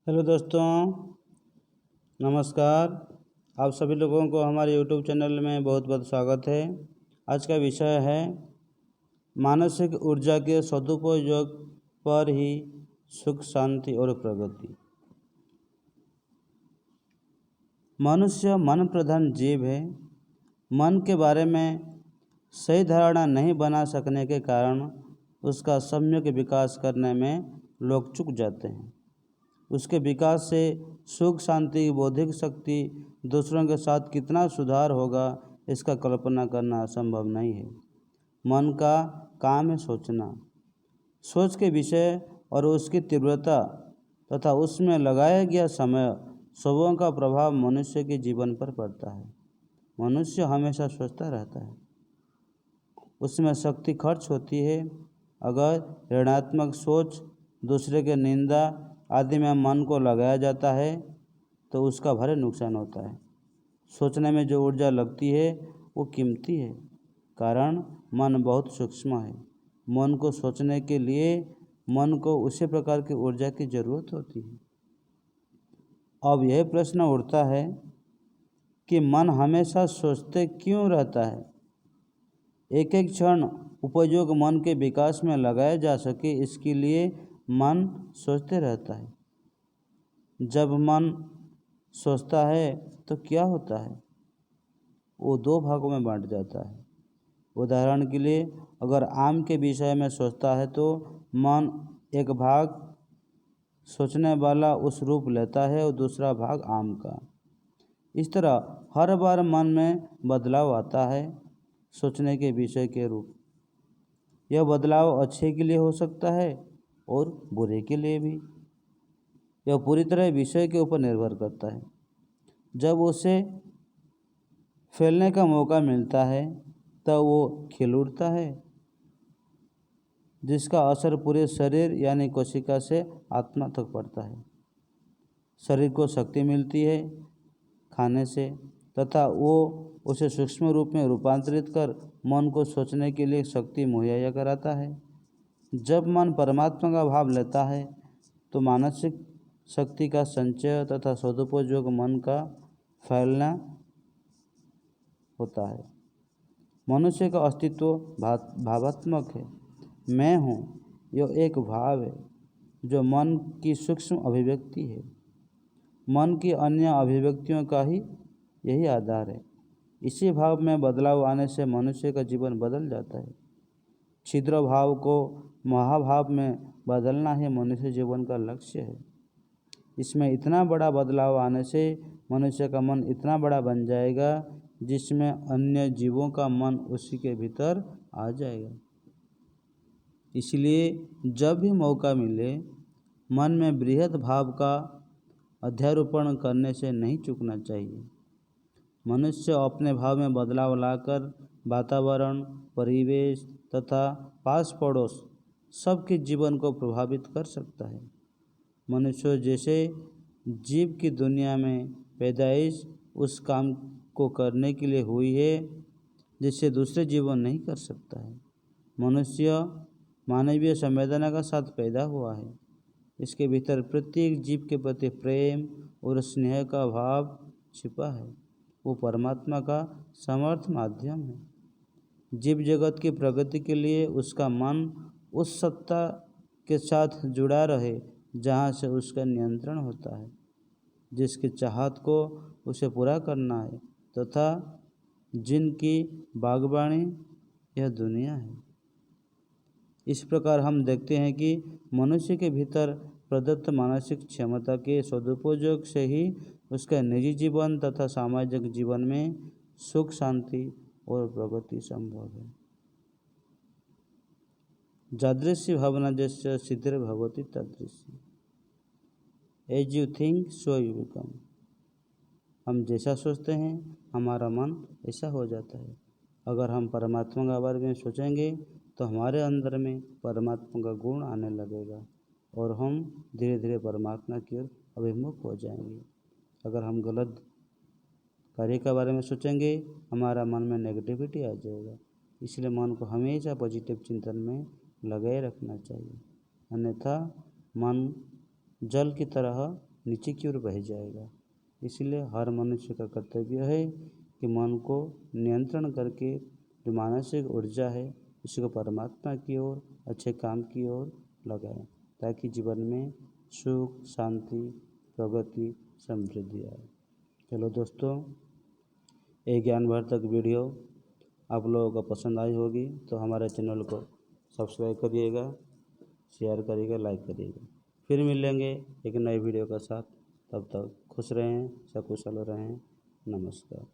Hello दोस्तों, नमस्कार। आप सभी लोगों को हमारे यूट्यूब चैनल में बहुत बहुत स्वागत है। आज का विषय है मानसिक ऊर्जा के सदुपयोग पर ही सुख, शांति और प्रगति। मनुष्य मन प्रधान जीव है। मन के बारे में सही धारणा नहीं बना सकने के कारण उसका सम्यक विकास करने में लोग चूक जाते हैं। उसके विकास से सुख, शांति, बौद्धिक शक्ति, दूसरों के साथ कितना सुधार होगा इसका कल्पना करना संभव नहीं है। मन का काम है सोचना। सोच के विषय और उसकी तीव्रता तथा उसमें लगाया गया समय सबों का प्रभाव मनुष्य के जीवन पर पड़ता है। मनुष्य हमेशा सोचता रहता है, उसमें शक्ति खर्च होती है। अगर ऋणात्मक सोच, दूसरे के निंदा आदि में मन को लगाया जाता है तो उसका भारी नुकसान होता है। सोचने में जो ऊर्जा लगती है वो कीमती है, कारण मन बहुत सूक्ष्म है। मन को सोचने के लिए मन को उसी प्रकार की ऊर्जा की जरूरत होती है। अब यह प्रश्न उठता है कि मन हमेशा सोचते क्यों रहता है। एक एक क्षण उपयोग मन के विकास में लगाया जा सके, इसके लिए मन सोचते रहता है। जब मन सोचता है तो क्या होता है, वो दो भागों में बांट जाता है। उदाहरण के लिए, अगर आम के विषय में सोचता है तो मन एक भाग सोचने वाला उस रूप लेता है और दूसरा भाग आम का। इस तरह हर बार मन में बदलाव आता है सोचने के विषय के रूप। यह बदलाव अच्छे के लिए हो सकता है और बुरे के लिए भी। यह पूरी तरह विषय के ऊपर निर्भर करता है। जब उसे फैलने का मौका मिलता है तब वो खिल उठता है, जिसका असर पूरे शरीर यानी कोशिका से आत्मा तक पड़ता है। शरीर को शक्ति मिलती है खाने से तथा वो उसे सूक्ष्म रूप में रूपांतरित कर मन को सोचने के लिए शक्ति मुहैया कराता है। जब मन परमात्मा का भाव लेता है तो मानसिक शक्ति का संचय तथा सदुपयोग मन का फैलना होता है। मनुष्य का अस्तित्व भावात्मक है। मैं हूँ, यह एक भाव है जो मन की सूक्ष्म अभिव्यक्ति है। मन की अन्य अभिव्यक्तियों का ही यही आधार है। इसी भाव में बदलाव आने से मनुष्य का जीवन बदल जाता है। छिद्र भाव को महाभाव में बदलना ही मनुष्य जीवन का लक्ष्य है। इसमें इतना बड़ा बदलाव आने से मनुष्य का मन इतना बड़ा बन जाएगा जिसमें अन्य जीवों का मन उसी के भीतर आ जाएगा। इसलिए जब भी मौका मिले मन में बृहद भाव का अध्यारोपण करने से नहीं चूकना चाहिए। मनुष्य अपने भाव में बदलाव लाकर वातावरण, परिवेश तथा पास पड़ोस सबके जीवन को प्रभावित कर सकता है। मनुष्य जैसे जीव की दुनिया में पैदाइश उस काम को करने के लिए हुई है जिससे दूसरे जीवन नहीं कर सकता है। मनुष्य मानवीय संवेदना का साथ पैदा हुआ है। इसके भीतर प्रत्येक जीव के प्रति प्रेम और स्नेह का भाव छिपा है। वो परमात्मा का समर्थ माध्यम है। जीव जगत की प्रगति के लिए उसका मन उस सत्ता के साथ जुड़ा रहे जहाँ से उसका नियंत्रण होता है, जिसकी चाहत को उसे पूरा करना है तथा जिनकी बागवानी यह दुनिया है। इस प्रकार हम देखते हैं कि मनुष्य के भीतर प्रदत्त मानसिक क्षमता के सदुपयोग से ही उसका निजी जीवन तथा सामाजिक जीवन में सुख, शांति और प्रगति संभव है। जादृश्य भावना जैसे सिद्धिर भगवती तदृश्य। As you think so you become. हम जैसा सोचते हैं हमारा मन ऐसा हो जाता है। अगर हम परमात्मा के बारे में सोचेंगे तो हमारे अंदर में परमात्मा का गुण आने लगेगा और हम धीरे धीरे परमात्मा की ओर अभिमुख हो जाएंगे। अगर हम गलत कार्य के बारे में सोचेंगे हमारा मन में नेगेटिविटी आ जाएगा। इसलिए मन को हमेशा पॉजिटिव चिंतन में लगाए रखना चाहिए, अन्यथा मन जल की तरह नीचे की ओर बह जाएगा। इसलिए हर मनुष्य का कर्तव्य है कि मन को नियंत्रण करके जो मानसिक ऊर्जा है उसको परमात्मा की ओर, अच्छे काम की ओर लगाएं, ताकि जीवन में सुख, शांति, प्रगति, समृद्धि आए। चलो दोस्तों, ये ज्ञानवर्धक वीडियो आप लोगों को पसंद आई होगी तो हमारे चैनल को सब्सक्राइब करिएगा, शेयर करिएगा, लाइक करिएगा। फिर मिलेंगे एक नए वीडियो के साथ। तब तक खुश रहें, सकुशल रहें। नमस्कार।